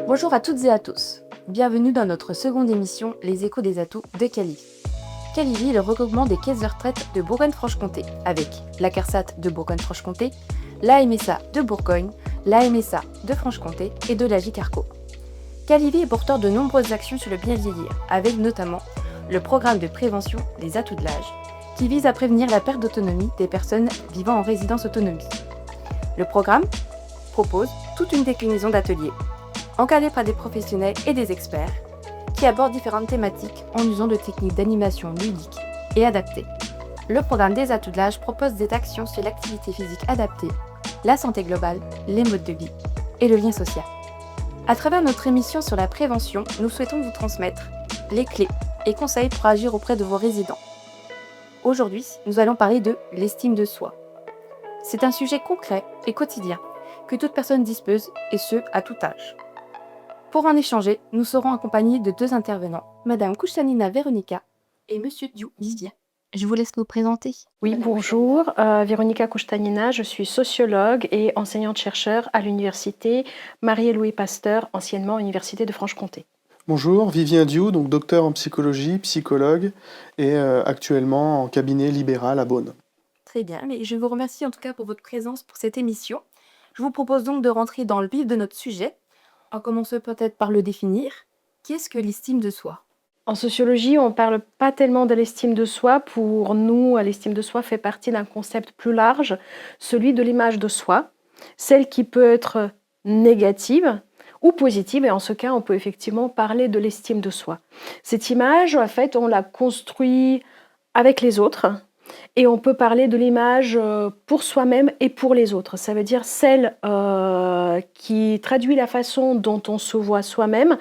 Bonjour à toutes et à tous. Bienvenue dans notre seconde émission Les Échos des Atouts de Calivi. Calivi est le regroupement des caisses de retraite de Bourgogne-Franche-Comté avec la CARSAT de Bourgogne-Franche-Comté, la MSA de Bourgogne, la MSA de Franche-Comté et de la JCARCO. Calivi est porteur de nombreuses actions sur le bien vieillir, avec notamment le programme de prévention Les Atouts de l'âge, qui vise à prévenir la perte d'autonomie des personnes vivant en résidence autonomie. Le programme propose toute une déclinaison d'ateliers, encadrés par des professionnels et des experts, qui abordent différentes thématiques en usant de techniques d'animation ludiques et adaptées. Le programme des Atouts de l'âge propose des actions sur l'activité physique adaptée, la santé globale, les modes de vie et le lien social. À travers notre émission sur la prévention, nous souhaitons vous transmettre les clés et conseils pour agir auprès de vos résidents. Aujourd'hui, nous allons parler de l'estime de soi. C'est un sujet concret et quotidien que toute personne dispose, et ce, à tout âge. Pour en échanger, nous serons accompagnés de deux intervenants, Madame Koustanina Véronica et Monsieur Diou Vivien. Je vous laisse vous présenter. Oui, bonjour, Véronica Koustanina, je suis sociologue et enseignante-chercheur à l'université Marie-Louis Pasteur, anciennement Université de Franche-Comté. Bonjour, Vivien Diou, donc docteur en psychologie, psychologue et actuellement en cabinet libéral à Beaune. Très bien, mais je vous remercie en tout cas pour votre présence pour cette émission. Je vous propose donc de rentrer dans le vif de notre sujet. On commence peut-être par le définir. Qu'est-ce que l'estime de soi ? En sociologie, on ne parle pas tellement de l'estime de soi. Pour nous, l'estime de soi fait partie d'un concept plus large, celui de l'image de soi, celle qui peut être négative ou positive, et en ce cas, on peut effectivement parler de l'estime de soi. Cette image, en fait, on la construit avec les autres, et on peut parler de l'image pour soi-même et pour les autres. Ça veut dire celle qui traduit la façon dont on se voit soi-même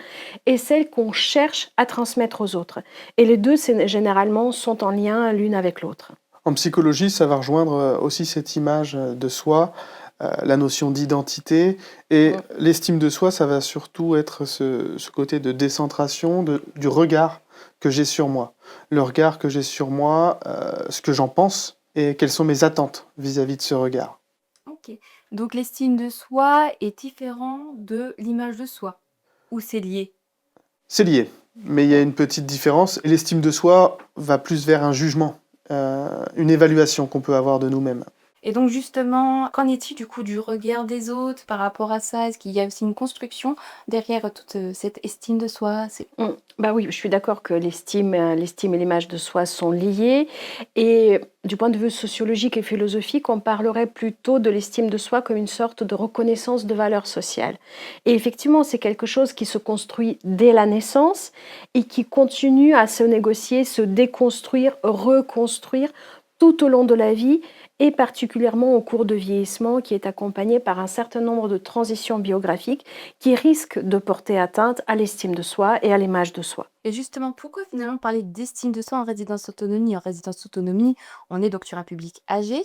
et celle qu'on cherche à transmettre aux autres. Et les deux, généralement, sont en lien l'une avec l'autre. En psychologie, ça va rejoindre aussi cette image de soi, la notion d'identité, et l'estime de soi, ça va surtout être ce côté de décentration du regard que j'ai sur moi. Le regard que j'ai sur moi, ce que j'en pense et quelles sont mes attentes vis-à-vis de ce regard. Ok, donc l'estime de soi est différent de l'image de soi, ou c'est lié ? C'est lié, mais il y a une petite différence. L'estime de soi va plus vers un jugement, une évaluation qu'on peut avoir de nous-mêmes. Et donc justement, qu'en est-il du coup du regard des autres par rapport à ça ? Est-ce qu'il y a aussi une construction derrière toute cette estime de soi ? Bah oui, je suis d'accord que l'estime et l'image de soi sont liées. Et du point de vue sociologique et philosophique, on parlerait plutôt de l'estime de soi comme une sorte de reconnaissance de valeur sociale. Et effectivement, c'est quelque chose qui se construit dès la naissance et qui continue à se négocier, se déconstruire, reconstruire tout au long de la vie, et particulièrement au cours de vieillissement qui est accompagné par un certain nombre de transitions biographiques qui risquent de porter atteinte à l'estime de soi et à l'image de soi. Et justement, pourquoi finalement parler d'estime de soi en résidence autonomie ? En résidence autonomie, on est donc sur un public âgé.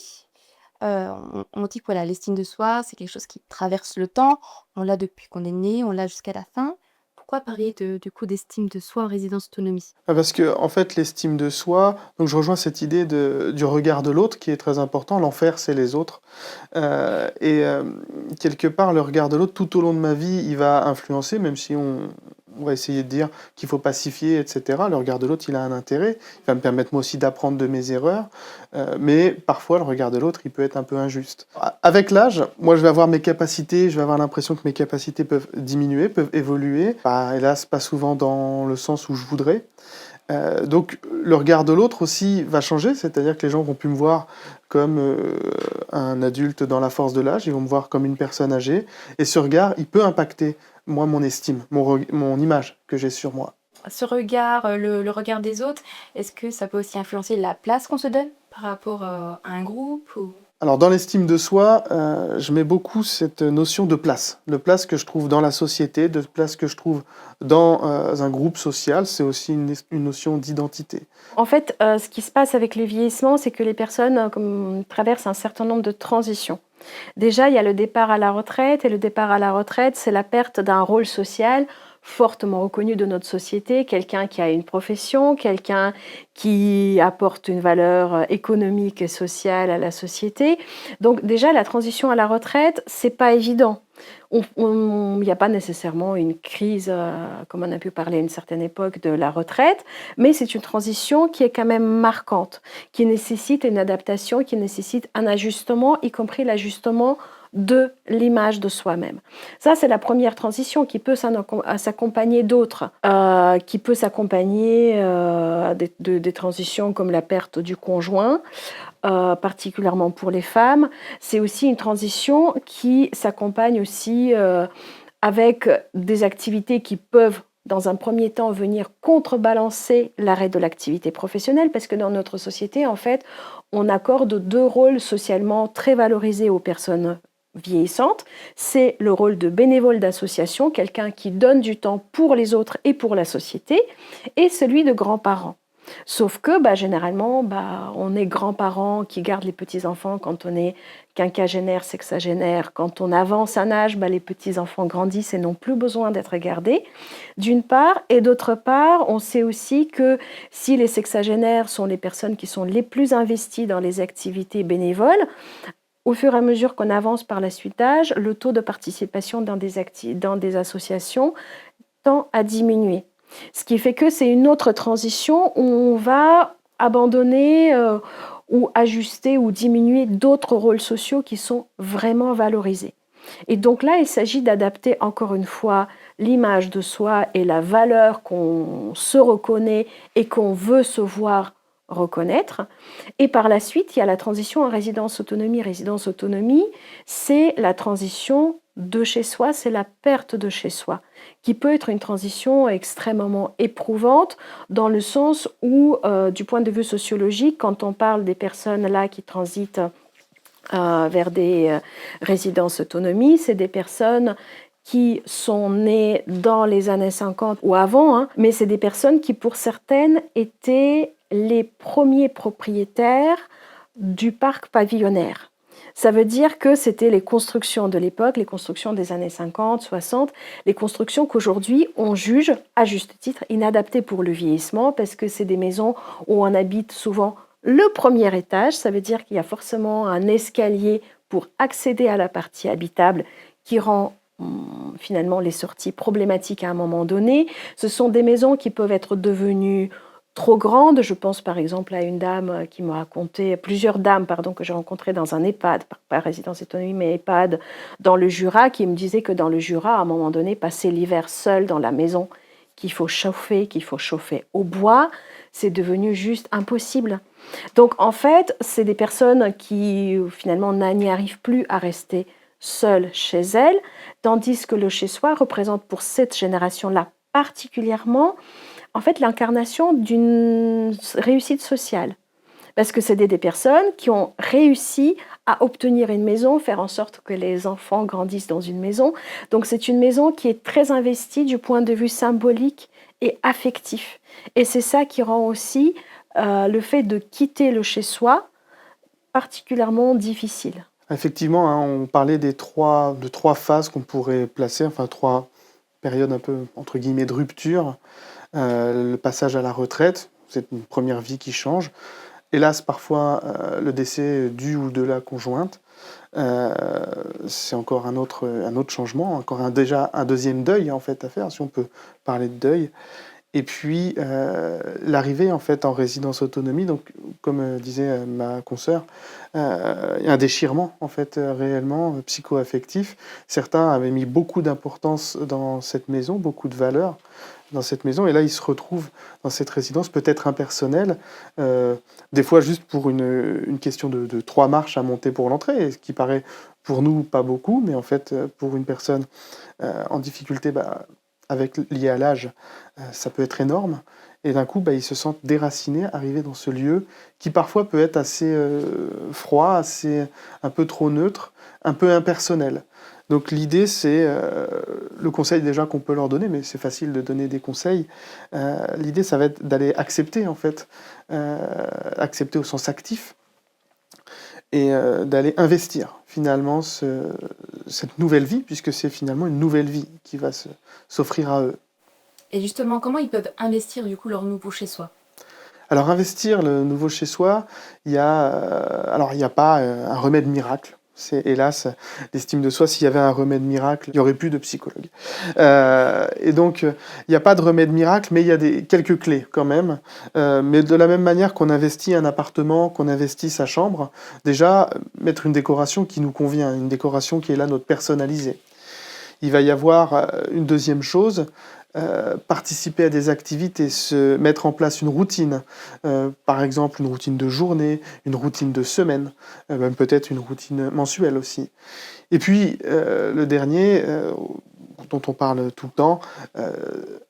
On dit que voilà, l'estime de soi, c'est quelque chose qui traverse le temps. On l'a depuis qu'on est né, on l'a jusqu'à la fin. Pourquoi parler du coup d'estime de soi en résidence autonomie ? Parce que en fait, l'estime de soi, donc je rejoins cette idée du regard de l'autre qui est très important. L'enfer, c'est les autres. Quelque part, le regard de l'autre, tout au long de ma vie, il va influencer, même si on va essayer de dire qu'il faut pacifier, etc. Le regard de l'autre, il a un intérêt. Il va me permettre moi aussi d'apprendre de mes erreurs. Mais parfois, le regard de l'autre, il peut être un peu injuste. Avec l'âge, moi, je vais avoir mes capacités, je vais avoir l'impression que mes capacités peuvent diminuer, peuvent évoluer. Hélas, pas souvent dans le sens où je voudrais. Donc le regard de l'autre aussi va changer, c'est-à-dire que les gens vont plus me voir comme un adulte dans la force de l'âge, ils vont me voir comme une personne âgée, et ce regard, il peut impacter, moi, mon estime, mon image que j'ai sur moi. Ce regard, le regard des autres, est-ce que ça peut aussi influencer la place qu'on se donne par rapport à un groupe ou... Alors dans l'estime de soi, je mets beaucoup cette notion de place que je trouve dans la société, de place que je trouve dans un groupe social, c'est aussi une notion d'identité. En fait, ce qui se passe avec le vieillissement, c'est que les personnes traversent un certain nombre de transitions. Déjà, il y a le départ à la retraite, et le départ à la retraite, c'est la perte d'un rôle social fortement reconnu de notre société, quelqu'un qui a une profession, quelqu'un qui apporte une valeur économique et sociale à la société. Donc déjà, la transition à la retraite, c'est pas évident. Il n'y a pas nécessairement une crise, comme on a pu parler à une certaine époque, de la retraite, mais c'est une transition qui est quand même marquante, qui nécessite une adaptation, qui nécessite un ajustement, y compris l'ajustement de l'image de soi-même. Ça, c'est la première transition qui peut s'accompagner d'autres, qui peut s'accompagner des transitions comme la perte du conjoint, particulièrement pour les femmes. C'est aussi une transition qui s'accompagne aussi avec des activités qui peuvent dans un premier temps venir contrebalancer l'arrêt de l'activité professionnelle, parce que dans notre société, en fait, on accorde 2 rôles socialement très valorisés aux personnes vieillissantes. C'est le rôle de bénévole d'association, quelqu'un qui donne du temps pour les autres et pour la société, et celui de grand-parent. Sauf que généralement, on est grands-parents qui gardent les petits-enfants quand on est quinquagénaire, sexagénaire. Quand on avance un âge, les petits-enfants grandissent et n'ont plus besoin d'être gardés, d'une part. Et d'autre part, on sait aussi que si les sexagénaires sont les personnes qui sont les plus investies dans les activités bénévoles, au fur et à mesure qu'on avance par la suite d'âge, le taux de participation dans des associations tend à diminuer. Ce qui fait que c'est une autre transition où on va abandonner ou ajuster ou diminuer d'autres rôles sociaux qui sont vraiment valorisés. Et donc là, il s'agit d'adapter encore une fois l'image de soi et la valeur qu'on se reconnaît et qu'on veut se voir reconnaître. Et par la suite, il y a la transition en résidence-autonomie. Résidence-autonomie, c'est la transition de chez soi, c'est la perte de chez soi, qui peut être une transition extrêmement éprouvante dans le sens où, du point de vue sociologique, quand on parle des personnes là qui transitent vers des résidences autonomie, c'est des personnes qui sont nées dans les années 50 ou avant, mais c'est des personnes qui, pour certaines, étaient les premiers propriétaires du parc pavillonnaire. Ça veut dire que c'était les constructions de l'époque, les constructions des années 50, 60, les constructions qu'aujourd'hui on juge, à juste titre, inadaptées pour le vieillissement, parce que c'est des maisons où on habite souvent le premier étage. Ça veut dire qu'il y a forcément un escalier pour accéder à la partie habitable qui rend finalement les sorties problématiques à un moment donné. Ce sont des maisons qui peuvent être devenues trop grandes. Je pense par exemple à une dame qui m'a raconté, plusieurs dames que j'ai rencontrées dans un EHPAD, pas résidence autonomie mais EHPAD dans le Jura, qui me disaient que dans le Jura, à un moment donné, passer l'hiver seul dans la maison, qu'il faut chauffer au bois, c'est devenu juste impossible. Donc en fait, c'est des personnes qui finalement n'y arrivent plus à rester seules chez elles, tandis que le chez-soi représente pour cette génération-là particulièrement en fait l'incarnation d'une réussite sociale. Parce que c'est des personnes qui ont réussi à obtenir une maison, faire en sorte que les enfants grandissent dans une maison. Donc c'est une maison qui est très investie du point de vue symbolique et affectif. Et c'est ça qui rend aussi le fait de quitter le chez-soi particulièrement difficile. Effectivement, on parlait de trois phases qu'on pourrait placer, enfin 3 périodes un peu entre guillemets de rupture. Le passage à la retraite, c'est une première vie qui change. Hélas, parfois, le décès du ou de la conjointe, c'est encore un autre changement, encore déjà un deuxième deuil en fait à faire, si on peut parler de deuil. Et puis l'arrivée en fait en résidence autonomie, donc comme disait ma consoeur, il y a un déchirement en fait réellement psycho-affectif. Certains avaient mis beaucoup d'importance dans cette maison, beaucoup de valeur dans cette maison, et là ils se retrouvent dans cette résidence peut-être impersonnelle, des fois juste pour une question de 3 marches à monter pour l'entrée, ce qui paraît pour nous pas beaucoup, mais en fait pour une personne en difficulté, lié à l'âge, ça peut être énorme. Et d'un coup, ils se sentent déracinés, arrivés dans ce lieu qui parfois peut être assez froid, assez un peu trop neutre, un peu impersonnel. Donc l'idée, c'est le conseil déjà qu'on peut leur donner, mais c'est facile de donner des conseils. L'idée, ça va être d'aller accepter en fait, accepter au sens actif, et d'aller investir finalement cette nouvelle vie, puisque c'est finalement une nouvelle vie qui va s'offrir à eux. Et justement, comment ils peuvent investir du coup leur nouveau chez soi? Alors investir le nouveau chez soi, il y a pas, un remède miracle. C'est hélas l'estime de soi, s'il y avait un remède miracle, il y aurait plus de psychologues. Et donc, il y a pas de remède miracle, mais il y a quelques clés quand même. Mais de la même manière qu'on investit un appartement, qu'on investit sa chambre, déjà, mettre une décoration qui nous convient, une décoration qui est là, notre personnalisée. Il va y avoir une deuxième chose, participer à des activités, se mettre en place une routine, par exemple une routine de journée, une routine de semaine, même peut-être une routine mensuelle aussi. Et puis le dernier, dont on parle tout le temps,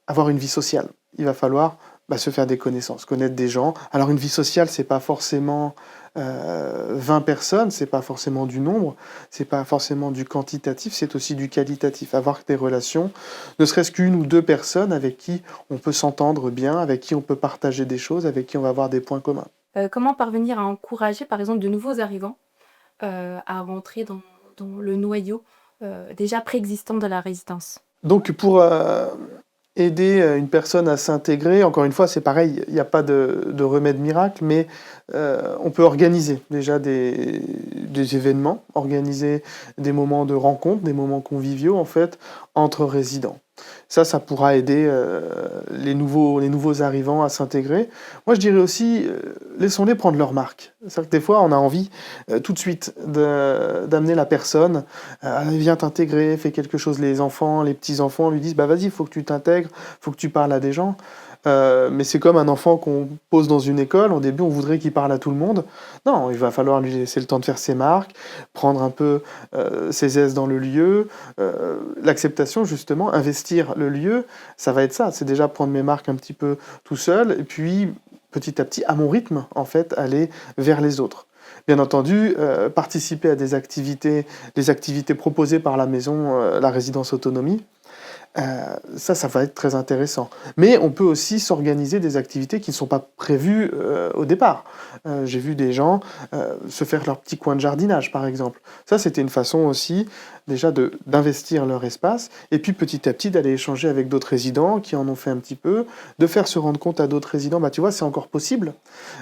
avoir une vie sociale. Il va falloir se faire des connaissances, connaître des gens. Alors une vie sociale, c'est pas forcément 20 personnes, c'est pas forcément du nombre, c'est pas forcément du quantitatif, c'est aussi du qualitatif. Avoir des relations, ne serait-ce qu'une ou deux personnes avec qui on peut s'entendre bien, avec qui on peut partager des choses, avec qui on va avoir des points communs. Comment parvenir à encourager, par exemple, de nouveaux arrivants à rentrer dans le noyau déjà préexistant de la résidence? Donc pour aider une personne à s'intégrer, encore une fois, c'est pareil, il n'y a pas de remède miracle, mais on peut organiser déjà des événements, organiser des moments de rencontre, des moments conviviaux en fait, entre résidents. Ça pourra aider les nouveaux arrivants à s'intégrer. Moi, je dirais aussi, laissons-les prendre leur marque. C'est-à-dire que des fois, on a envie tout de suite d'amener la personne, viens t'intégrer, fais quelque chose. Les enfants, les petits-enfants lui disent, bah vas-y, il faut que tu t'intègres, il faut que tu parles à des gens. Mais c'est comme un enfant qu'on pose dans une école. Au début, on voudrait qu'il parle à tout le monde. Non, il va falloir lui laisser le temps de faire ses marques, prendre un peu ses aises dans le lieu. L'acceptation, justement, investir le lieu, ça va être ça. C'est déjà prendre mes marques un petit peu tout seul, et puis petit à petit, à mon rythme, en fait, aller vers les autres. Bien entendu, participer à des activités, les activités proposées par la maison, la résidence autonomie. Ça va être très intéressant. Mais on peut aussi s'organiser des activités qui ne sont pas prévues au départ. J'ai vu des gens se faire leur petit coin de jardinage, par exemple. Ça, c'était une façon aussi déjà d'investir leur espace, et puis petit à petit d'aller échanger avec d'autres résidents qui en ont fait un petit peu, de faire se rendre compte à d'autres résidents, bah tu vois, c'est encore possible.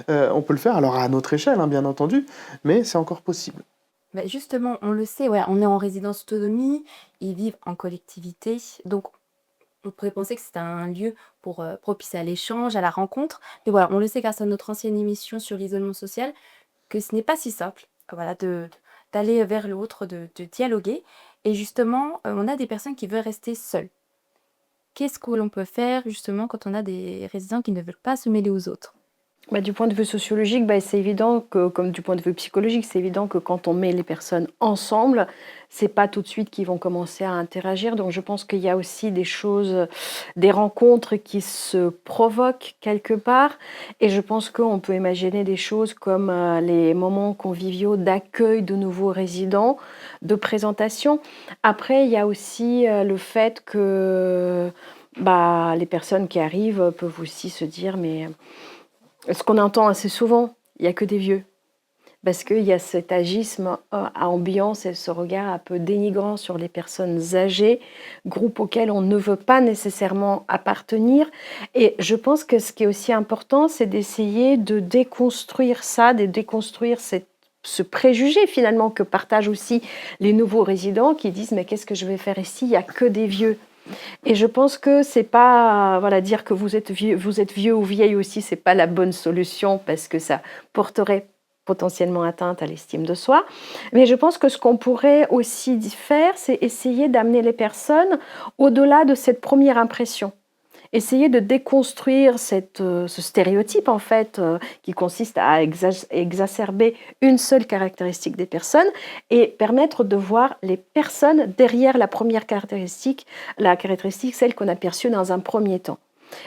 On peut le faire, alors à notre échelle, hein, bien entendu, mais c'est encore possible. Bah, justement, on le sait, ouais, on est en résidence autonomie, ils vivent en collectivité, donc on pourrait penser que c'est un lieu pour propice à l'échange, à la rencontre. Mais voilà, on le sait grâce à notre ancienne émission sur l'isolement social, que ce n'est pas si simple, voilà, d'aller vers l'autre, de dialoguer. Et justement, on a des personnes qui veulent rester seules. Qu'est-ce que l'on peut faire justement quand on a des résidents qui ne veulent pas se mêler aux autres? Du point de vue sociologique, c'est évident que, comme du point de vue psychologique, c'est évident que quand on met les personnes ensemble, c'est pas tout de suite qu'ils vont commencer à interagir. Donc je pense qu'il y a aussi des choses, des rencontres qui se provoquent quelque part. Et je pense qu'on peut imaginer des choses comme les moments conviviaux d'accueil de nouveaux résidents, de présentation. Après, il y a aussi le fait que les personnes qui arrivent peuvent aussi se dire, mais ce qu'on entend assez souvent, il n'y a que des vieux. Parce qu'il y a cet agisme à ambiance et ce regard un peu dénigrant sur les personnes âgées, groupe auquel on ne veut pas nécessairement appartenir. Et je pense que ce qui est aussi important, c'est d'essayer de déconstruire ça, de déconstruire ce préjugé finalement que partagent aussi les nouveaux résidents qui disent « mais qu'est-ce que je vais faire ici? Il n'y a que des vieux ». Et je pense que c'est pas dire que vous êtes vieux ou vieille aussi, c'est pas la bonne solution parce que ça porterait potentiellement atteinte à l'estime de soi. Mais je pense que ce qu'on pourrait aussi faire, c'est essayer d'amener les personnes au-delà de cette première impression. Essayer de déconstruire ce stéréotype en fait qui consiste à exacerber une seule caractéristique des personnes et permettre de voir les personnes derrière la première caractéristique, celle qu'on a perçue dans un premier temps.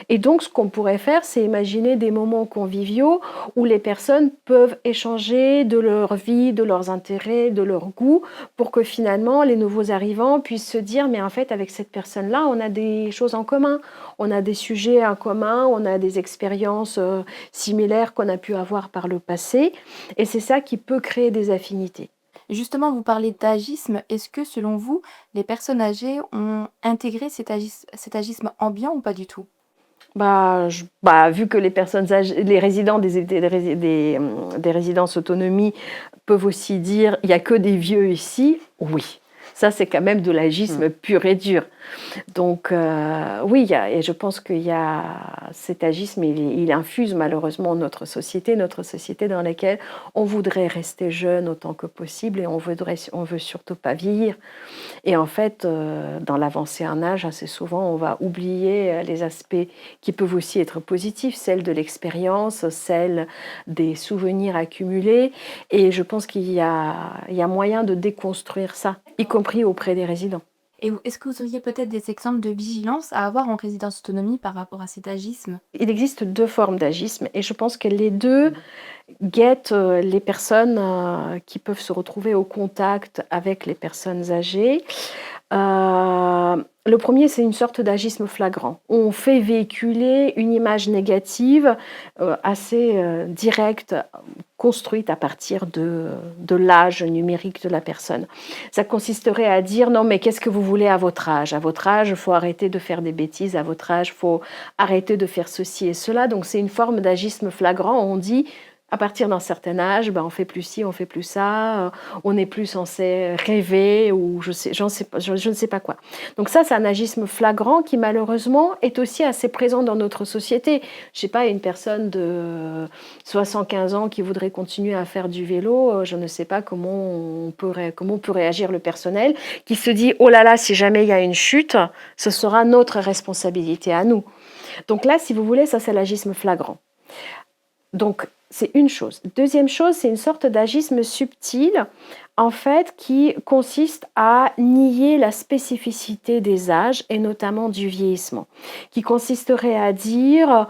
Et donc, ce qu'on pourrait faire, c'est imaginer des moments conviviaux où les personnes peuvent échanger de leur vie, de leurs intérêts, de leurs goûts, pour que finalement, les nouveaux arrivants puissent se dire, mais en fait, avec cette personne-là, on a des choses en commun, on a des sujets en commun, on a des expériences similaires qu'on a pu avoir par le passé, et c'est ça qui peut créer des affinités. Justement, vous parlez d'agisme. Est-ce que, selon vous, les personnes âgées ont intégré cet agisme ambiant ou pas du tout? Vu que les personnes âgées, les résidents des résidences autonomie peuvent aussi dire il n'y a que des vieux ici, oui. Ça, c'est quand même de l'agisme pur et dur. Donc, oui, et je pense qu'il y a cet agisme, il infuse malheureusement notre société dans laquelle on voudrait rester jeune autant que possible et on veut surtout pas vieillir. Et en fait, dans l'avancée en âge, assez souvent, on va oublier les aspects qui peuvent aussi être positifs, celles de l'expérience, celles des souvenirs accumulés. Et je pense qu'il y a moyen de déconstruire ça, y compris auprès des résidents. Et est-ce que vous auriez peut-être des exemples de vigilance à avoir en résidence autonomie par rapport à cet agisme? Il existe 2 formes d'agisme et je pense que les 2 guettent les personnes qui peuvent se retrouver au contact avec les personnes âgées. Le premier, c'est une sorte d'agisme flagrant. On fait véhiculer une image négative assez directe, construite à partir de l'âge numérique de la personne. Ça consisterait à dire non mais qu'est-ce que vous voulez à votre âge? À votre âge, il faut arrêter de faire des bêtises, à votre âge, il faut arrêter de faire ceci et cela. Donc c'est une forme d'agisme flagrant. On dit à partir d'un certain âge, on fait plus ci, on fait plus ça, on n'est plus censé rêver ou je ne sais pas quoi. Donc ça, c'est un agisme flagrant qui malheureusement est aussi assez présent dans notre société. Je sais pas, une personne de 75 ans qui voudrait continuer à faire du vélo, je ne sais pas comment peut réagir le personnel, qui se dit oh là là, si jamais il y a une chute, ce sera notre responsabilité à nous. Donc là, si vous voulez, ça c'est l'agisme flagrant. Donc, c'est une chose. Deuxième chose, c'est une sorte d'agisme subtil, en fait, qui consiste à nier la spécificité des âges et notamment du vieillissement, qui consisterait à dire,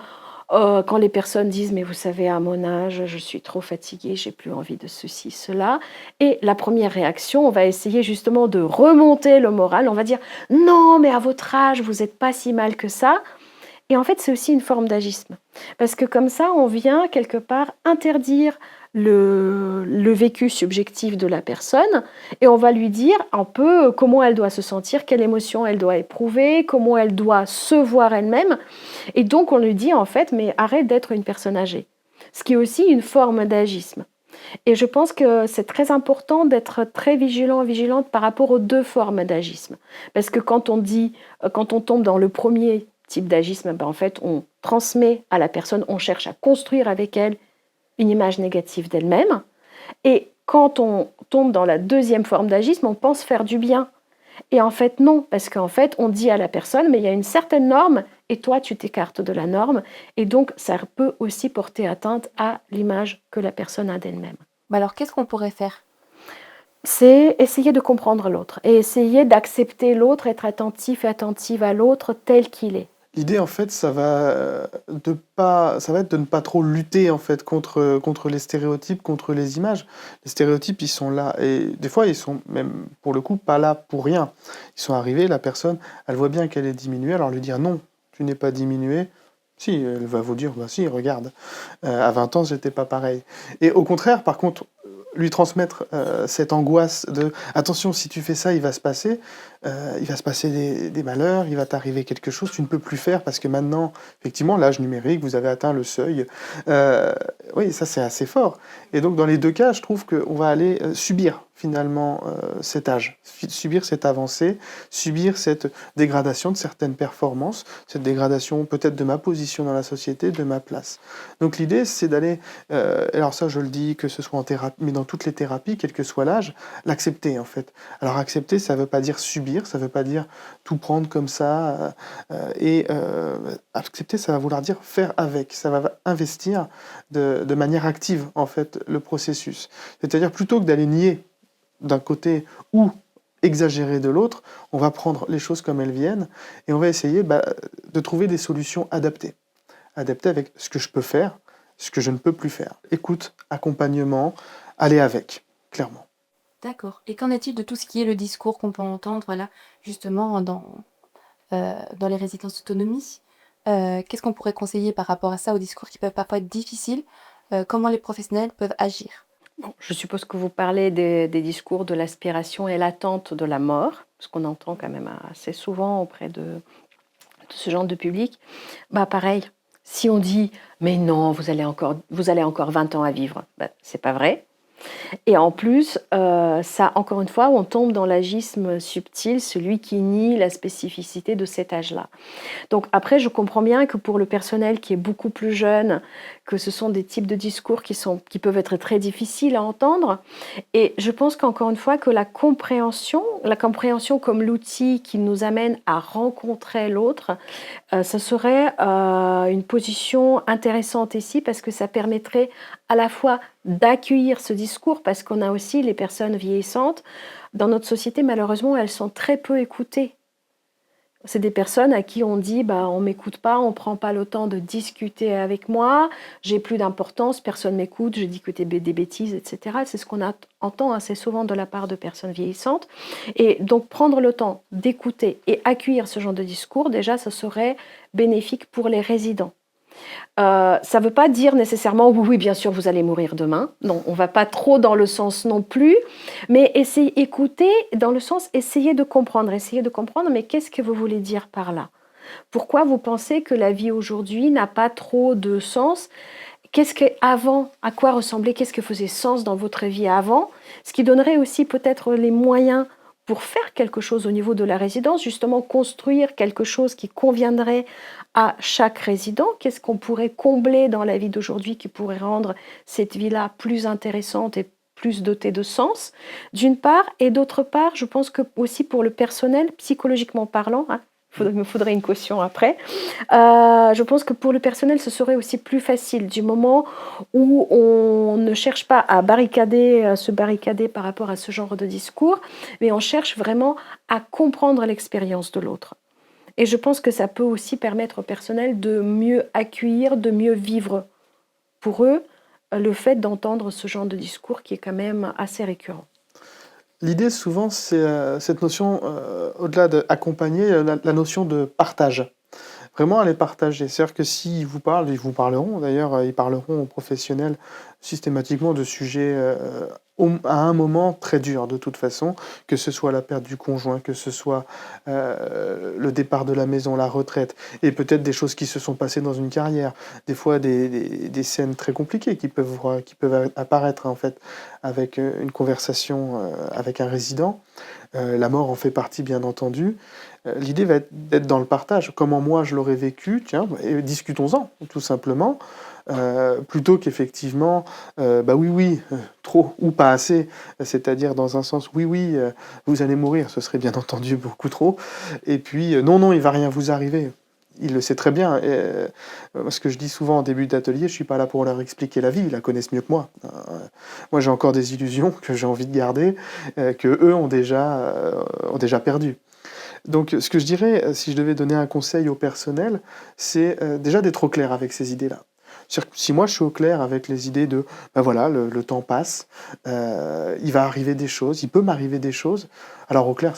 quand les personnes disent « mais vous savez, à mon âge, je suis trop fatiguée, j'ai plus envie de ceci, cela », et la première réaction, on va essayer justement de remonter le moral, on va dire « non, mais à votre âge, vous n'êtes pas si mal que ça », et en fait, c'est aussi une forme d'agisme. Parce que comme ça, on vient quelque part interdire le vécu subjectif de la personne et on va lui dire un peu comment elle doit se sentir, quelle émotion elle doit éprouver, comment elle doit se voir elle-même. Et donc, on lui dit en fait, mais arrête d'être une personne âgée. Ce qui est aussi une forme d'agisme. Et je pense que c'est très important d'être très vigilante par rapport aux 2 formes d'agisme. Parce que quand on tombe dans le premier type d'agisme, en fait, on transmet à la personne, on cherche à construire avec elle une image négative d'elle-même. Et quand on tombe dans la deuxième forme d'agisme, on pense faire du bien. Et en fait, non, parce qu'en fait, on dit à la personne, mais il y a une certaine norme, et toi, tu t'écartes de la norme, et donc ça peut aussi porter atteinte à l'image que la personne a d'elle-même. Alors, qu'est-ce qu'on pourrait faire? C'est essayer de comprendre l'autre, et essayer d'accepter l'autre, être attentif et attentive à l'autre tel qu'il est. L'idée, en fait, ça va être de ne pas trop lutter, en fait, contre les stéréotypes, contre les images. Les stéréotypes, ils sont là et des fois, ils sont même, pour le coup, pas là pour rien. Ils sont arrivés, la personne, elle voit bien qu'elle est diminuée, alors lui dire: «Non, tu n'es pas diminuée». Si, elle va vous dire: «Bah si, regarde, à 20 ans, j'étais pas pareil». Et au contraire, par contre, lui transmettre, cette angoisse de: «Attention, si tu fais ça, il va se passer des malheurs, il va t'arriver quelque chose, tu ne peux plus faire parce que maintenant, effectivement, l'âge numérique, vous avez atteint le seuil». Heu, oui, ça, c'est assez fort et donc dans les 2 cas, je trouve qu'on va aller, subir finalement, cet âge, subir cette avancée, subir cette dégradation de certaines performances, cette dégradation peut-être de ma position dans la société, de ma place. Donc l'idée, c'est d'aller, alors ça, je le dis, que ce soit en thérapie, mais dans toutes les thérapies, quel que soit l'âge, l'accepter, en fait. Alors accepter, ça ne veut pas dire subir, ça ne veut pas dire tout prendre comme ça, accepter, ça va vouloir dire faire avec, ça va investir de manière active, en fait, le processus. C'est-à-dire plutôt que d'aller nier d'un côté ou exagérer de l'autre, on va prendre les choses comme elles viennent et on va essayer de trouver des solutions adaptées. Adaptées avec ce que je peux faire, ce que je ne peux plus faire. Écoute, accompagnement, aller avec, clairement. D'accord. Et qu'en est-il de tout ce qui est le discours qu'on peut entendre, voilà, justement dans les résidences autonomie? Qu'est-ce qu'on pourrait conseiller par rapport à ça, aux discours qui peuvent parfois être difficiles? Comment les professionnels peuvent agir? Bon, je suppose que vous parlez des discours de l'aspiration et l'attente de la mort, ce qu'on entend quand même assez souvent auprès de ce genre de public. Bah pareil, si on dit mais non, vous allez encore 20 ans à vivre, bah, c'est pas vrai. Et en plus, ça, encore une fois, on tombe dans l'agisme subtil, celui qui nie la spécificité de cet âge-là. Donc après, je comprends bien que pour le personnel qui est beaucoup plus jeune, que ce sont des types de discours qui peuvent être très difficiles à entendre. Et je pense qu'encore une fois, que la compréhension comme l'outil qui nous amène à rencontrer l'autre, ça serait une position intéressante ici parce que ça permettrait à la fois d'accueillir ce discours, parce qu'on a aussi les personnes vieillissantes. Dans notre société, malheureusement, elles sont très peu écoutées. C'est des personnes à qui on dit bah, on ne m'écoute pas, on ne prend pas le temps de discuter avec moi, j'ai plus d'importance, personne ne m'écoute, je dis que tu es des bêtises, etc. C'est ce qu'on entend assez souvent de la part de personnes vieillissantes. Et donc prendre le temps d'écouter et accueillir ce genre de discours, déjà, ça serait bénéfique pour les résidents. Ça ne veut pas dire nécessairement oui, oui, bien sûr, vous allez mourir demain. Non, on ne va pas trop dans le sens non plus, mais écouter dans le sens essayer de comprendre, mais qu'est-ce que vous voulez dire par là? Pourquoi vous pensez que la vie aujourd'hui n'a pas trop de sens? Qu'est-ce que avant, à quoi ressemblait, qu'est-ce que faisait sens dans votre vie avant? Ce qui donnerait aussi peut-être les moyens pour faire quelque chose au niveau de la résidence, justement construire quelque chose qui conviendrait à chaque résident. Qu'est-ce qu'on pourrait combler dans la vie d'aujourd'hui qui pourrait rendre cette vie-là plus intéressante et plus dotée de sens, d'une part, et d'autre part, je pense que aussi pour le personnel, psychologiquement parlant, il me faudrait une caution après. Je pense que pour le personnel, ce serait aussi plus facile du moment où on ne cherche pas à se barricader par rapport à ce genre de discours, mais on cherche vraiment à comprendre l'expérience de l'autre. Et je pense que ça peut aussi permettre au personnel de mieux accueillir, de mieux vivre pour eux le fait d'entendre ce genre de discours qui est quand même assez récurrent. L'idée, souvent, c'est cette notion, au-delà d'accompagner, la notion de partage. Vraiment aller partager. C'est-à-dire que s'ils vous parlent, ils vous parleront d'ailleurs, ils parleront aux professionnels systématiquement de sujets, à un moment très dur de toute façon, que ce soit la perte du conjoint, que ce soit, le départ de la maison, la retraite et peut-être des choses qui se sont passées dans une carrière. Des fois des scènes très compliquées qui peuvent apparaître en fait avec, une conversation, avec un résident. La mort en fait partie bien entendu. L'idée va être d'être dans le partage. Comment moi je l'aurais vécu, tiens, et discutons-en, tout simplement. Plutôt qu'effectivement, bah oui, oui, trop ou pas assez. C'est-à-dire dans un sens, oui, oui, vous allez mourir, ce serait bien entendu beaucoup trop. Et puis, non, non, il va rien vous arriver. Il le sait très bien. Et, ce que je dis souvent en début d'atelier, je suis pas là pour leur expliquer la vie, ils la connaissent mieux que moi. Moi, j'ai encore des illusions que j'ai envie de garder, que eux ont déjà perdu. Donc, ce que je dirais, si je devais donner un conseil au personnel, c'est déjà d'être au clair avec ces idées-là. C'est-à-dire que si moi je suis au clair avec les idées de, ben voilà, le temps passe, il va arriver des choses, il peut m'arriver des choses. Alors au clair,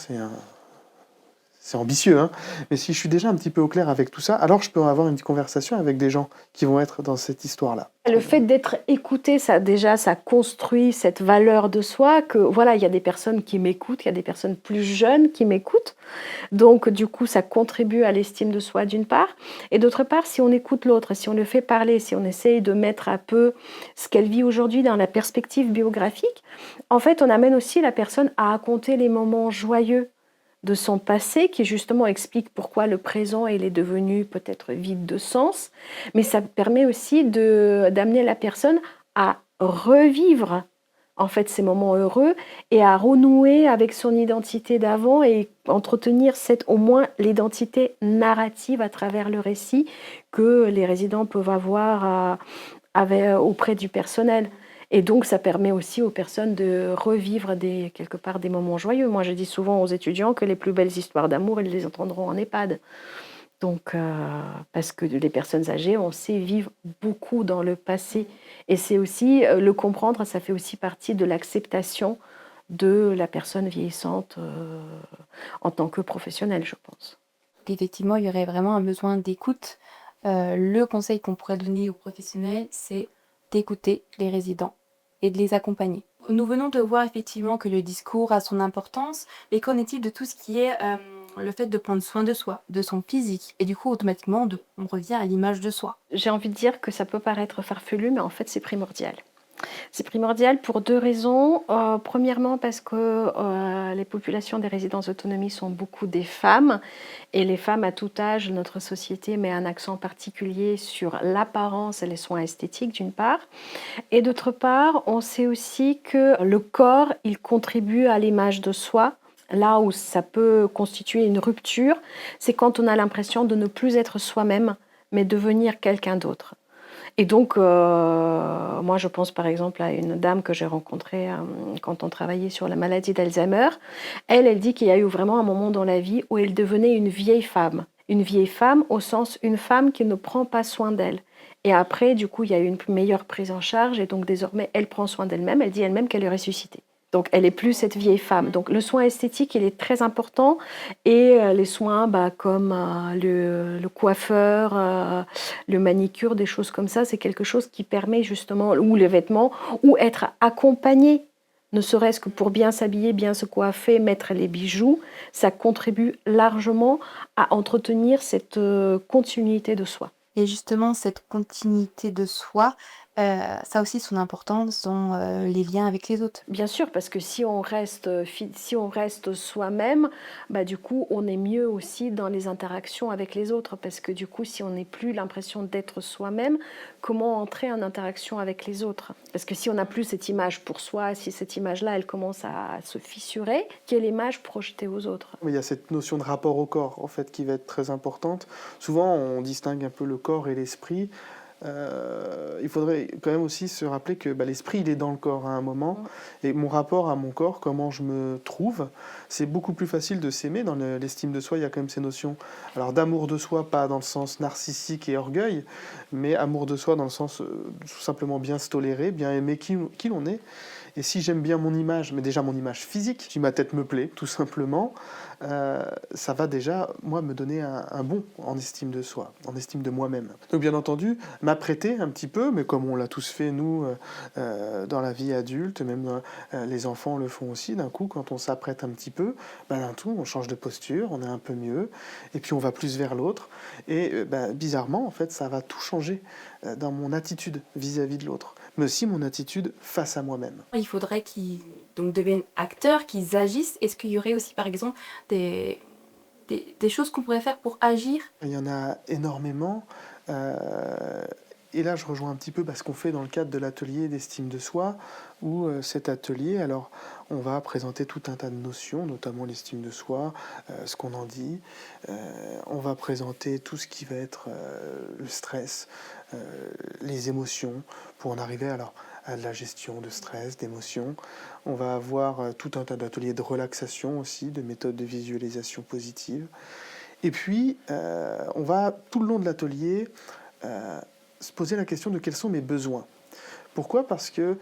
c'est ambitieux, hein, mais si je suis déjà un petit peu au clair avec tout ça, alors je peux avoir une conversation avec des gens qui vont être dans cette histoire-là. Le fait d'être écouté, ça construit cette valeur de soi que voilà, il y a des personnes qui m'écoutent, il y a des personnes plus jeunes qui m'écoutent. Donc du coup, ça contribue à l'estime de soi d'une part. Et d'autre part, si on écoute l'autre, si on le fait parler, si on essaye de mettre un peu ce qu'elle vit aujourd'hui dans la perspective biographique, en fait, on amène aussi la personne à raconter les moments joyeux de son passé qui justement explique pourquoi le présent il est devenu peut-être vide de sens, mais ça permet aussi d'amener la personne à revivre en fait ces moments heureux et à renouer avec son identité d'avant et entretenir au moins l'identité narrative à travers le récit que les résidents peuvent avoir auprès du personnel. Et donc, ça permet aussi aux personnes de revivre quelque part des moments joyeux. Moi, je dis souvent aux étudiants que les plus belles histoires d'amour, ils les entendront en EHPAD. Donc, parce que les personnes âgées, on sait vivre beaucoup dans le passé. Et c'est aussi, le comprendre, ça fait aussi partie de l'acceptation de la personne vieillissante en tant que professionnelle, je pense. Effectivement, il y aurait vraiment un besoin d'écoute. Le conseil qu'on pourrait donner aux professionnels, c'est d'écouter les résidents, et de les accompagner. Nous venons de voir effectivement que le discours a son importance, mais qu'en est-il de tout ce qui est le fait de prendre soin de soi, de son physique, et du coup automatiquement on revient à l'image de soi. J'ai envie de dire que ça peut paraître farfelu, mais en fait c'est primordial. C'est primordial pour 2 raisons. Premièrement parce que les populations des résidences d'autonomie sont beaucoup des femmes et les femmes à tout âge, notre société met un accent particulier sur l'apparence et les soins esthétiques d'une part. Et d'autre part, on sait aussi que le corps, il contribue à l'image de soi. Là où ça peut constituer une rupture, c'est quand on a l'impression de ne plus être soi-même, mais devenir quelqu'un d'autre. Et donc, moi, je pense par exemple à une dame que j'ai rencontrée quand on travaillait sur la maladie d'Alzheimer. Elle dit qu'il y a eu vraiment un moment dans la vie où elle devenait une vieille femme. Une vieille femme au sens une femme qui ne prend pas soin d'elle. Et après, du coup, il y a eu une meilleure prise en charge et donc désormais, elle prend soin d'elle-même. Elle dit elle-même qu'elle est ressuscitée. Donc, elle n'est plus cette vieille femme. Donc, le soin esthétique, il est très important. Et les soins comme le coiffeur, le manicure, des choses comme ça, c'est quelque chose qui permet justement, ou les vêtements, ou être accompagné, ne serait-ce que pour bien s'habiller, bien se coiffer, mettre les bijoux, ça contribue largement à entretenir cette continuité de soi. Et justement, cette continuité de soi, ça a aussi son importance dans les liens avec les autres. Bien sûr, parce que si on reste soi-même, du coup, on est mieux aussi dans les interactions avec les autres. Parce que du coup, si on n'a plus l'impression d'être soi-même, comment entrer en interaction avec les autres? Parce que si on n'a plus cette image pour soi, si cette image-là, elle commence à se fissurer, quelle image projeter aux autres? Il y a cette notion de rapport au corps, en fait, qui va être très importante. Souvent, on distingue un peu le corps et l'esprit. Il faudrait quand même aussi se rappeler que l'esprit, il est dans le corps à un moment. Et mon rapport à mon corps, comment je me trouve, c'est beaucoup plus facile de s'aimer. Dans l'estime de soi, il y a quand même ces notions alors d'amour de soi, pas dans le sens narcissique et orgueil, mais amour de soi dans le sens tout simplement bien se tolérer, bien aimer qui l'on est. Et si j'aime bien mon image, mais déjà mon image physique, si ma tête me plaît, tout simplement, ça va déjà, moi, me donner un bon en estime de soi, en estime de moi-même. Donc bien entendu, m'apprêter un petit peu, mais comme on l'a tous fait, nous, dans la vie adulte, même les enfants le font aussi, d'un coup, quand on s'apprête un petit peu, d'un tout, on change de posture, on est un peu mieux, et puis on va plus vers l'autre. Et bizarrement, en fait, ça va tout changer dans mon attitude vis-à-vis de l'autre, mais aussi mon attitude face à moi-même. Il faudrait qu'ils deviennent acteurs, qu'ils agissent. Est-ce qu'il y aurait aussi, par exemple, des choses qu'on pourrait faire pour agir? Il y en a énormément. Et là, je rejoins un petit peu ce qu'on fait dans le cadre de l'atelier d'estime de soi, où cet atelier, alors, on va présenter tout un tas de notions, notamment l'estime de soi, ce qu'on en dit. On va présenter tout ce qui va être le stress, les émotions, pour en arriver à de la gestion de stress, d'émotions. On va avoir tout un tas d'ateliers de relaxation aussi, de méthodes de visualisation positive. Et puis, on va, tout le long de l'atelier, se poser la question de quels sont mes besoins. Pourquoi ? Parce que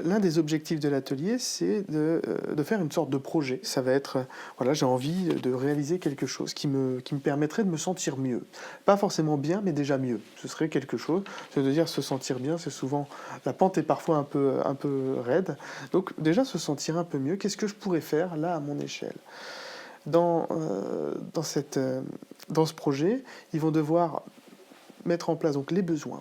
l'un des objectifs de l'atelier, c'est de faire une sorte de projet. Ça va être, j'ai envie de réaliser quelque chose qui me permettrait de me sentir mieux. Pas forcément bien, mais déjà mieux. Ce serait quelque chose, c'est de dire se sentir bien, c'est souvent, la pente est parfois un peu raide. Donc déjà se sentir un peu mieux, qu'est-ce que je pourrais faire là à mon échelle ? Dans ce projet, ils vont devoir mettre en place donc les besoins,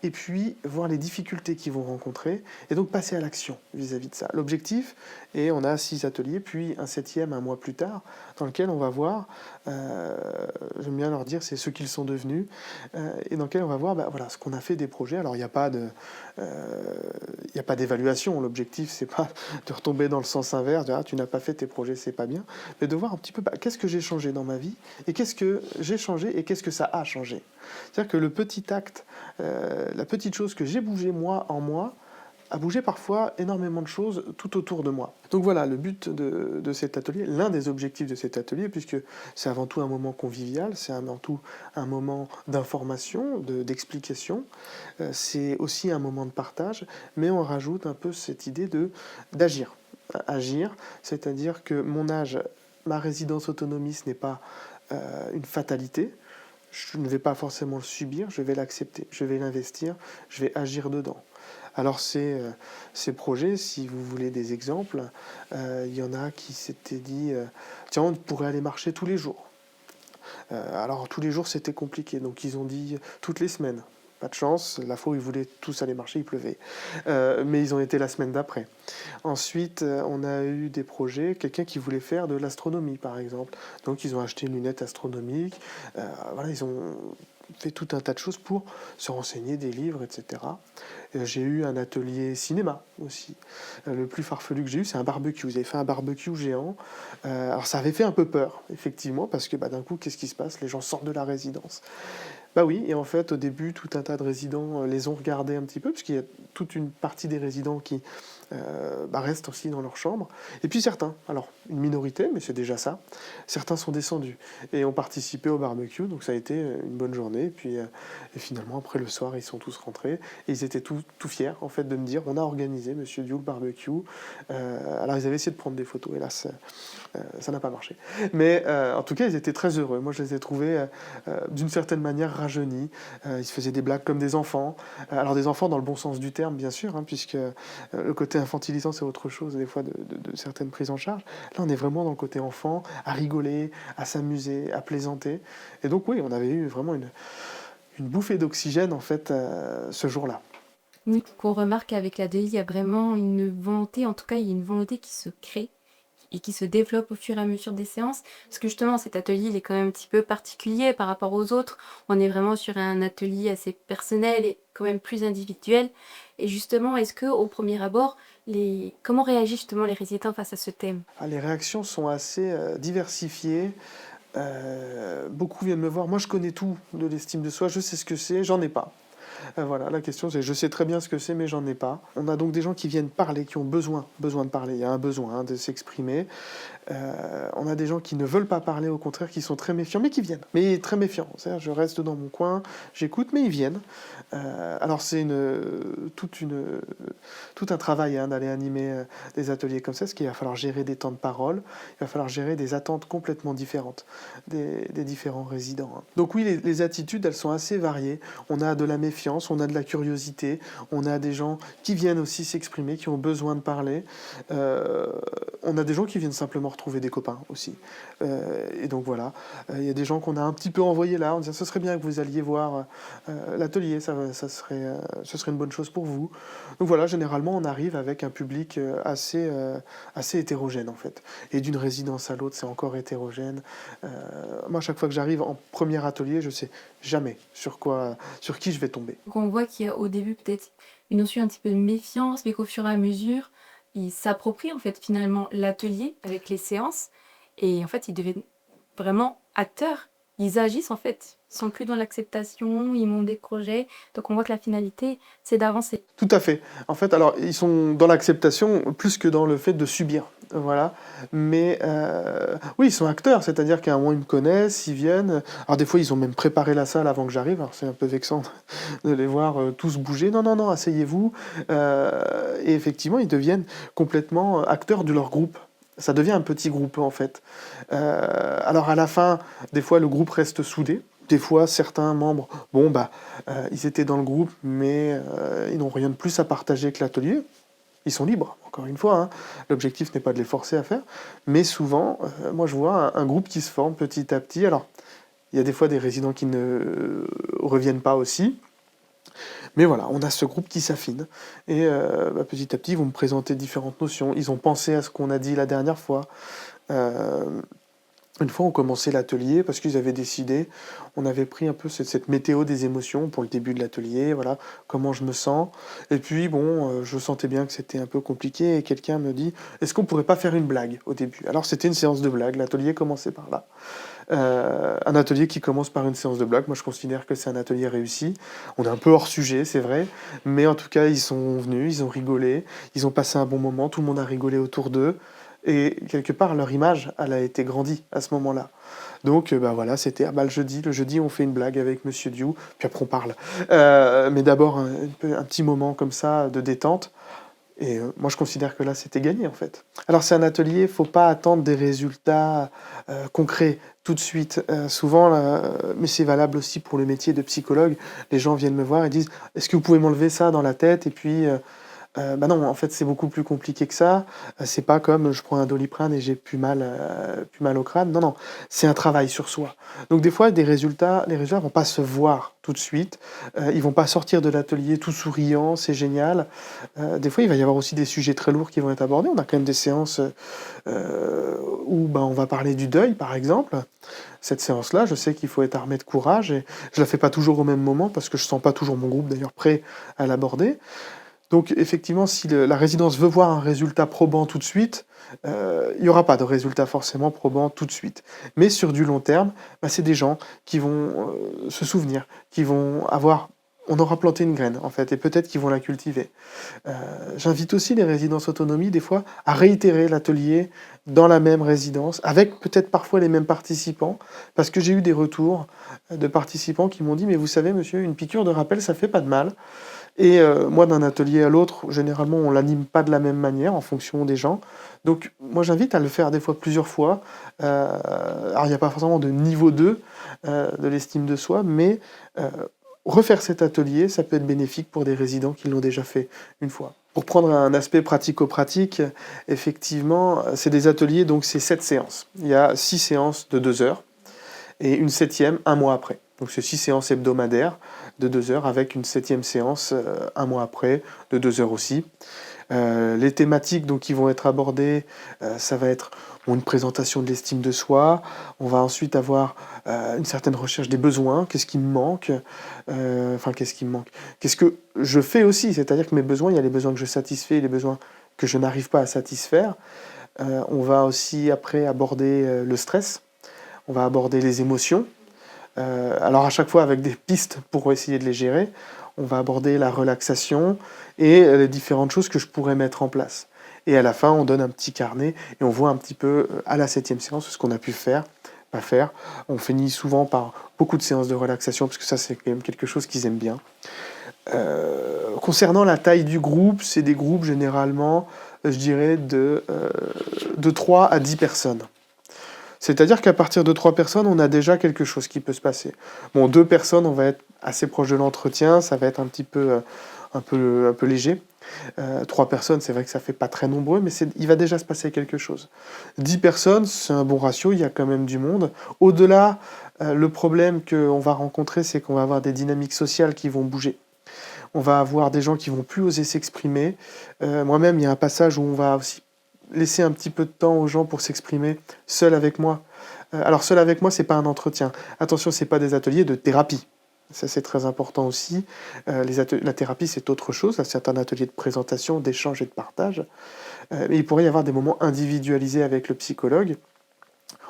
et puis voir les difficultés qu'ils vont rencontrer, et donc passer à l'action vis-à-vis de ça. L'objectif, et on a 6 ateliers, puis un 7e un mois plus tard, dans lequel on va voir, j'aime bien leur dire, c'est ce qu'ils sont devenus, et dans lequel on va voir ce qu'on a fait des projets. Alors il n'y a pas d'évaluation, l'objectif c'est pas de retomber dans le sens inverse, de tu n'as pas fait tes projets, c'est pas bien, mais de voir un petit peu qu'est-ce que j'ai changé dans ma vie, et qu'est-ce que j'ai changé, et qu'est-ce que ça a changé. C'est-à-dire que le petit acte, la petite chose que j'ai bougé moi en moi, a bougé parfois énormément de choses tout autour de moi. Donc voilà, le but de cet atelier, l'un des objectifs de cet atelier, puisque c'est avant tout un moment convivial, c'est avant tout un moment d'information, d'explication, c'est aussi un moment de partage, mais on rajoute un peu cette idée d'agir. Agir, c'est-à-dire que mon âge, ma résidence autonomie, ce n'est pas une fatalité. Je ne vais pas forcément le subir, je vais l'accepter, je vais l'investir, je vais agir dedans. Alors ces projets, si vous voulez des exemples, il y en a qui s'étaient dit, tiens, on pourrait aller marcher tous les jours. Alors tous les jours c'était compliqué, donc ils ont dit toutes les semaines. Pas de chance, la fois où ils voulaient tous aller marcher, il pleuvait. Mais ils ont été la semaine d'après. Ensuite, on a eu des projets, quelqu'un qui voulait faire de l'astronomie par exemple. Donc ils ont acheté une lunette astronomique, voilà, ils ont fait tout un tas de choses pour se renseigner, des livres, etc. J'ai eu un atelier cinéma aussi. Le plus farfelu que j'ai eu, c'est un barbecue. Ils avaient fait un barbecue géant. Alors ça avait fait un peu peur, effectivement, parce que d'un coup, qu'est-ce qui se passe? Les gens sortent de la résidence. Bah oui, et en fait, au début, tout un tas de résidents les ont regardés un petit peu, parce qu'il y a toute une partie des résidents qui restent aussi dans leur chambre. Et puis certains, alors une minorité, mais c'est déjà ça, certains sont descendus et ont participé au barbecue, donc ça a été une bonne journée. Et finalement, après le soir, ils sont tous rentrés, et ils étaient tout fiers, en fait, de me dire, on a organisé, Monsieur Diou, le barbecue. Alors ils avaient essayé de prendre des photos, hélas, ça n'a pas marché. Mais en tout cas, ils étaient très heureux. Moi, je les ai trouvés d'une certaine manière rajeunis. Ils se faisaient des blagues comme des enfants. Alors des enfants dans le bon sens du terme, bien sûr, hein, puisque le côté infantilisant, c'est autre chose, des fois, de certaines prises en charge. Là, on est vraiment dans le côté enfant, à rigoler, à s'amuser, à plaisanter. Et donc, oui, on avait eu vraiment une bouffée d'oxygène, en fait, ce jour-là. Oui, qu'on remarque avec la DI, il y a vraiment une volonté, en tout cas, il y a une volonté qui se crée et qui se développe au fur et à mesure des séances. Parce que justement, cet atelier, il est quand même un petit peu particulier par rapport aux autres. On est vraiment sur un atelier assez personnel et quand même plus individuel. Et justement, est-ce que au premier abord, comment réagissent justement les résidents face à ce thème? Les réactions sont assez diversifiées. Beaucoup viennent me voir. Moi, je connais tout de l'estime de soi, je sais ce que c'est, j'en ai pas. Voilà, la question c'est, je sais très bien ce que c'est, mais j'en ai pas. On a donc des gens qui viennent parler, qui ont besoin de parler. Il y a un besoin de s'exprimer. On a des gens qui ne veulent pas parler, au contraire, qui sont très méfiants, mais qui viennent. Mais très méfiants. C'est-à-dire, je reste dans mon coin, j'écoute, mais ils viennent. Alors c'est tout un travail d'aller animer des ateliers comme ça, parce qu'il va falloir gérer des temps de parole, il va falloir gérer des attentes complètement différentes des différents résidents. Hein. Donc oui, les attitudes, elles sont assez variées. On a de la méfiance, on a de la curiosité, on a des gens qui viennent aussi s'exprimer, qui ont besoin de parler. On a des gens qui viennent simplement retrouver des copains aussi. Et donc voilà, il y a des gens qu'on a un petit peu envoyés là, en disant ce serait bien que vous alliez voir l'atelier, ce serait une bonne chose pour vous. Donc voilà, généralement on arrive avec un public assez hétérogène en fait. Et d'une résidence à l'autre, c'est encore hétérogène. Moi, chaque fois que j'arrive en premier atelier, je sais jamais sur qui je vais tomber. Donc on voit qu'il y a au début peut-être une notion un petit peu de méfiance, mais qu'au fur et à mesure, ils s'approprient en fait finalement l'atelier avec les séances. Et en fait, ils deviennent vraiment acteurs. Ils agissent en fait. Ils sont plus dans l'acceptation, ils montent des projets. Donc on voit que la finalité, c'est d'avancer. Tout à fait. En fait, alors, ils sont dans l'acceptation plus que dans le fait de subir. Voilà. Mais oui, ils sont acteurs, c'est-à-dire qu'à un moment, ils me connaissent, ils viennent. Alors, des fois, ils ont même préparé la salle avant que j'arrive. Alors, c'est un peu vexant de les voir tous bouger. Non, non, non, asseyez-vous. Et effectivement, ils deviennent complètement acteurs de leur groupe. Ça devient un petit groupe, en fait. Alors, à la fin, des fois, le groupe reste soudé. Des fois, certains membres, ils étaient dans le groupe, mais ils n'ont rien de plus à partager que l'atelier. Ils sont libres, encore une fois. Hein. L'objectif n'est pas de les forcer à faire. Mais souvent, moi, je vois un groupe qui se forme petit à petit. Alors, il y a des fois des résidents qui ne reviennent pas aussi. Mais voilà, on a ce groupe qui s'affine. Et petit à petit, ils vont me présenter différentes notions. Ils ont pensé à ce qu'on a dit la dernière fois. Une fois, on commençait l'atelier parce qu'ils avaient décidé, on avait pris un peu cette météo des émotions pour le début de l'atelier, voilà, comment je me sens. Et puis, je sentais bien que c'était un peu compliqué et quelqu'un me dit, est-ce qu'on pourrait pas faire une blague au début? Alors, c'était une séance de blague, l'atelier commençait par là. Un atelier qui commence par une séance de blague, moi je considère que c'est un atelier réussi. On est un peu hors sujet, c'est vrai, mais en tout cas, ils sont venus, ils ont rigolé, ils ont passé un bon moment, tout le monde a rigolé autour d'eux. Et quelque part, leur image, elle a été grandie à ce moment-là. Donc, voilà, c'était le jeudi, on fait une blague avec Monsieur Diou, puis après on parle. Mais d'abord, un petit moment comme ça de détente. Moi, je considère que là, c'était gagné, en fait. Alors, c'est un atelier, il ne faut pas attendre des résultats concrets tout de suite. Souvent, mais c'est valable aussi pour le métier de psychologue, les gens viennent me voir et disent: «Est-ce que vous pouvez m'enlever ça dans la tête?» Et puis, bah non, en fait, c'est beaucoup plus compliqué que ça. C'est pas comme je prends un Doliprane et j'ai plus mal au crâne. Non, non, c'est un travail sur soi. Donc des fois, les résultats vont pas se voir tout de suite. Ils vont pas sortir de l'atelier tout souriant, c'est génial. Des fois, il va y avoir aussi des sujets très lourds qui vont être abordés. On a quand même des séances où on va parler du deuil, par exemple. Cette séance-là, je sais qu'il faut être armé de courage et je la fais pas toujours au même moment parce que je sens pas toujours mon groupe d'ailleurs prêt à l'aborder. Donc effectivement, si la résidence veut voir un résultat probant tout de suite, il n'y aura pas de résultat forcément probant tout de suite. Mais sur du long terme, c'est des gens qui vont se souvenir, qui vont avoir... On aura planté une graine, en fait, et peut-être qu'ils vont la cultiver. J'invite aussi les résidences autonomie, des fois, à réitérer l'atelier dans la même résidence, avec peut-être parfois les mêmes participants, parce que j'ai eu des retours de participants qui m'ont dit: «Mais vous savez, monsieur, une piqûre de rappel, ça fait pas de mal.» Et moi, d'un atelier à l'autre, généralement, on l'anime pas de la même manière en fonction des gens. Donc, moi, j'invite à le faire des fois plusieurs fois. Alors, il n'y a pas forcément de niveau 2 de l'estime de soi, mais refaire cet atelier, ça peut être bénéfique pour des résidents qui l'ont déjà fait une fois. Pour prendre un aspect pratico-pratique, effectivement, c'est des ateliers, donc c'est 7 séances. Il y a 6 séances de 2 heures et une 7e un mois après. Donc c'est 6 séances hebdomadaires de 2 heures avec une 7e séance un mois après de 2 heures aussi. Les thématiques donc, qui vont être abordées, ça va être une présentation de l'estime de soi. On va ensuite avoir une certaine recherche des besoins. Qu'est-ce qui me manque? Qu'est-ce qui me manque? Qu'est-ce que je fais aussi? C'est-à-dire que mes besoins, il y a les besoins que je satisfais et les besoins que je n'arrive pas à satisfaire. On va aussi après aborder le stress. On va aborder les émotions. Alors à chaque fois avec des pistes pour essayer de les gérer. On va aborder la relaxation et les différentes choses que je pourrais mettre en place. Et à la fin, on donne un petit carnet et on voit un petit peu à la 7e séance ce qu'on a pu faire, pas faire. On finit souvent par beaucoup de séances de relaxation parce que ça, c'est quand même quelque chose qu'ils aiment bien. Concernant la taille du groupe, c'est des groupes généralement, je dirais, de 3 à 10 personnes. C'est-à-dire qu'à partir de 3 personnes, on a déjà quelque chose qui peut se passer. Bon, 2 personnes, on va être assez proche de l'entretien, ça va être un peu léger. 3 personnes, c'est vrai que ça fait pas très nombreux, mais il va déjà se passer quelque chose. 10 personnes, c'est un bon ratio, il y a quand même du monde. Au-delà, le problème qu'on va rencontrer, c'est qu'on va avoir des dynamiques sociales qui vont bouger. On va avoir des gens qui vont plus oser s'exprimer. Moi-même, il y a un passage où on va aussi laisser un petit peu de temps aux gens pour s'exprimer seul avec moi. Alors seul avec moi, c'est pas un entretien. Attention, c'est pas des ateliers de thérapie. Ça, c'est très important aussi. La thérapie, c'est autre chose. C'est un atelier de présentation, d'échange et de partage. Mais il pourrait y avoir des moments individualisés avec le psychologue.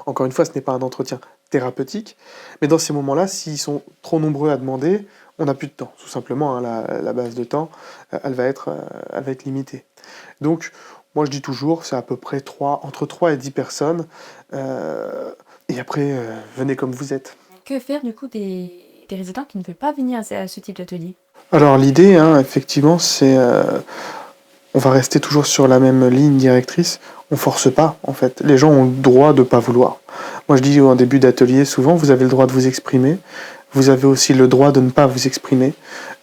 Encore une fois, ce n'est pas un entretien thérapeutique. Mais dans ces moments-là, s'ils sont trop nombreux à demander, on n'a plus de temps. Tout simplement, la base de temps, elle va être limitée. Donc, moi, je dis toujours, c'est à peu près entre 3 et 10 personnes. Et après, venez comme vous êtes. Que faire du coup des résidents qui ne veulent pas venir à ce type d'atelier? Alors l'idée, effectivement, c'est... on va rester toujours sur la même ligne directrice. On force pas, en fait. Les gens ont le droit de ne pas vouloir. Moi, je dis en début d'atelier, souvent, vous avez le droit de vous exprimer. Vous avez aussi le droit de ne pas vous exprimer.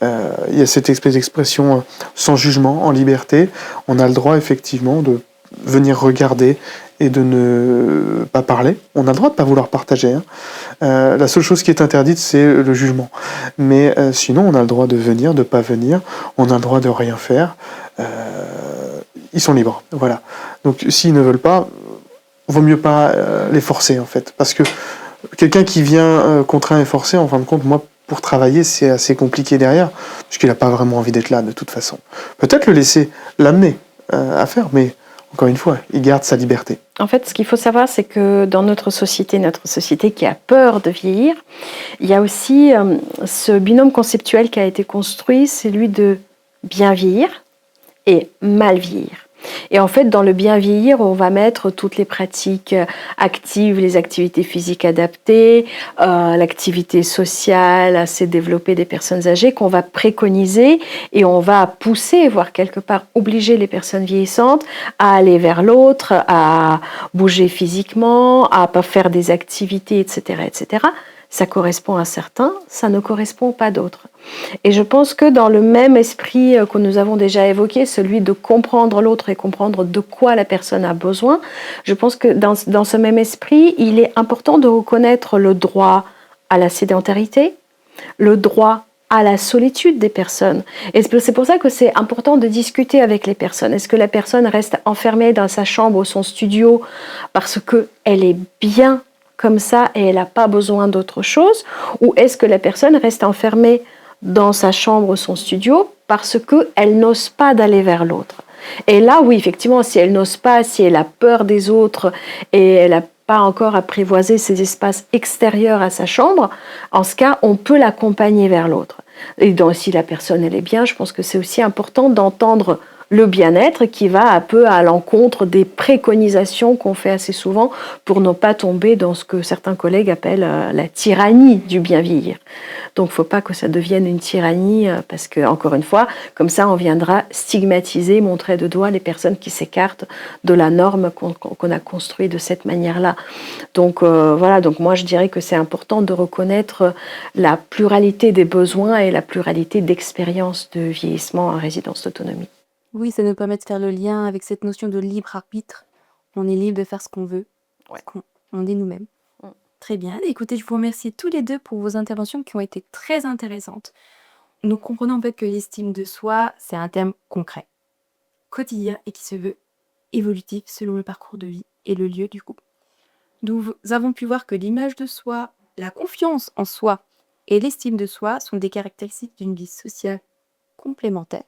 Il y a cette espèce d'expression sans jugement, en liberté. On a le droit, effectivement, de venir regarder et de ne pas parler. On a le droit de ne pas vouloir partager. La seule chose qui est interdite, c'est le jugement. Mais sinon, on a le droit de venir, de ne pas venir. On a le droit de rien faire. Ils sont libres. Voilà. Donc, s'ils ne veulent pas, vaut mieux pas les forcer, en fait. Parce que quelqu'un qui vient contraint et forcé, en fin de compte, moi, pour travailler, c'est assez compliqué derrière, puisqu'il n'a pas vraiment envie d'être là, de toute façon. Peut-être le laisser l'amener à faire, mais encore une fois, il garde sa liberté. En fait, ce qu'il faut savoir, c'est que dans notre société qui a peur de vieillir, il y a aussi ce binôme conceptuel qui a été construit, c'est celui de bien vieillir et mal vieillir. Et en fait, dans le bien vieillir, on va mettre toutes les pratiques actives, les activités physiques adaptées, l'activité sociale assez développée des personnes âgées qu'on va préconiser et on va pousser, voire quelque part obliger les personnes vieillissantes à aller vers l'autre, à bouger physiquement, à pas faire des activités, etc., etc. Ça correspond à certains, ça ne correspond pas à d'autres. Et je pense que dans le même esprit que nous avons déjà évoqué, celui de comprendre l'autre et comprendre de quoi la personne a besoin, je pense que dans ce même esprit, il est important de reconnaître le droit à la sédentarité, le droit à la solitude des personnes. Et c'est pour ça que c'est important de discuter avec les personnes. Est-ce que la personne reste enfermée dans sa chambre ou son studio parce qu'elle est bien comme ça et elle n'a pas besoin d'autre chose? Ou est-ce que la personne reste enfermée dans sa chambre ou son studio parce qu'elle n'ose pas d'aller vers l'autre? Et là, oui, effectivement, si elle n'ose pas, si elle a peur des autres et elle n'a pas encore apprivoisé ces espaces extérieurs à sa chambre, en ce cas, on peut l'accompagner vers l'autre. Et donc, si la personne, elle est bien, je pense que c'est aussi important d'entendre le bien-être qui va un peu à l'encontre des préconisations qu'on fait assez souvent pour ne pas tomber dans ce que certains collègues appellent la tyrannie du bien vieillir. Donc il ne faut pas que ça devienne une tyrannie parce que, encore une fois, comme ça on viendra stigmatiser, montrer de doigt les personnes qui s'écartent de la norme qu'on a construite de cette manière-là. Donc voilà, donc moi je dirais que c'est important de reconnaître la pluralité des besoins et la pluralité d'expériences de vieillissement en résidence d'autonomie. Oui, ça nous permet de faire le lien avec cette notion de libre arbitre. On est libre de faire ce qu'on veut, Ouais. on est nous-mêmes. Mm. Très bien. Écoutez, je vous remercie tous les deux pour vos interventions qui ont été très intéressantes. Nous comprenons en fait que l'estime de soi, c'est un terme concret, quotidien et qui se veut évolutif selon le parcours de vie et le lieu du coup. Nous avons pu voir que l'image de soi, la confiance en soi et l'estime de soi sont des caractéristiques d'une vie sociale complémentaire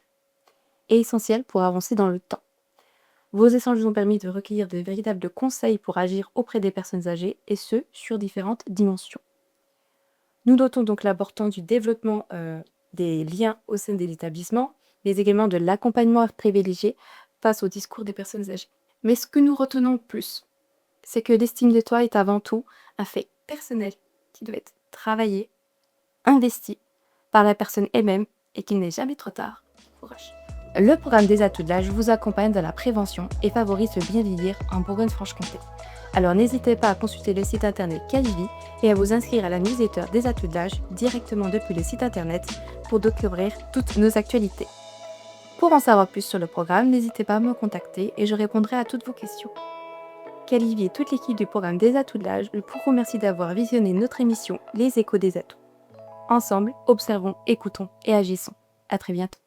et essentielle pour avancer dans le temps. Vos échanges nous ont permis de recueillir de véritables conseils pour agir auprès des personnes âgées, et ce, sur différentes dimensions. Nous notons donc l'importance du développement des liens au sein de l'établissement, mais également de l'accompagnement privilégié face au discours des personnes âgées. Mais ce que nous retenons le plus, c'est que l'estime de toi est avant tout un fait personnel qui doit être travaillé, investi par la personne elle-même et qu'il n'est jamais trop tard. Courage. Le programme des atouts de l'âge vous accompagne dans la prévention et favorise le bien vieillir en Bourgogne-Franche-Comté. Alors n'hésitez pas à consulter le site internet Calivi et à vous inscrire à la newsletter des atouts de l'âge directement depuis le site internet pour découvrir toutes nos actualités. Pour en savoir plus sur le programme, n'hésitez pas à me contacter et je répondrai à toutes vos questions. Calivi et toute l'équipe du programme des atouts de l'âge vous remercie d'avoir visionné notre émission Les Échos des atouts. Ensemble, observons, écoutons et agissons. À très bientôt.